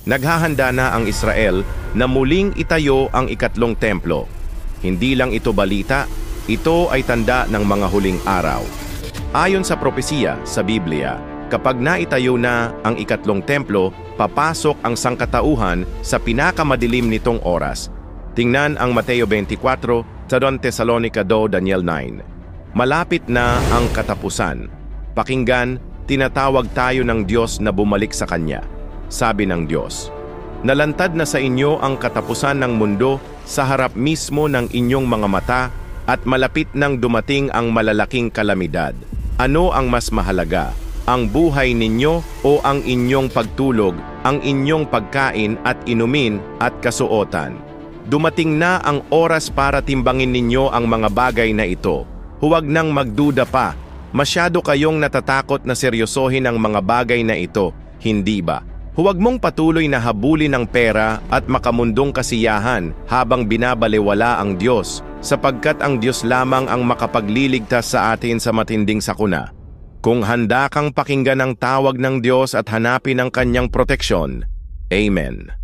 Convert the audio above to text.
Naghahanda na ang Israel na muling itayo ang ikatlong templo. Hindi lang ito balita, ito ay tanda ng mga huling araw. Ayon sa propesiya sa Biblia, kapag naitayo na ang ikatlong templo, papasok ang sangkatauhan sa pinakamadilim nitong oras. Tingnan ang Mateo 24, 2 Tesalonica 2, Daniel 9. Malapit na ang katapusan. Pakinggan, tinatawag tayo ng Diyos na bumalik sa Kanya. Sabi ng Diyos, "Nalantad na sa inyo ang katapusan ng mundo sa harap mismo ng inyong mga mata at malapit nang dumating ang malalaking kalamidad. Ano ang mas mahalaga? Ang buhay ninyo o ang inyong pagtulog, ang inyong pagkain at inumin at kasuotan? Dumating na ang oras para timbangin ninyo ang mga bagay na ito. Huwag nang magduda pa. Masyado kayong natatakot na seryosohin ang mga bagay na ito, hindi ba? Huwag mong patuloy na habulin ang pera at makamundong kasiyahan habang binabalewala ang Diyos, sapagkat ang Diyos lamang ang makapagliligtas sa atin sa matinding sakuna. Kung handa kang pakinggan ang tawag ng Diyos at hanapin ang kanyang proteksyon, Amen.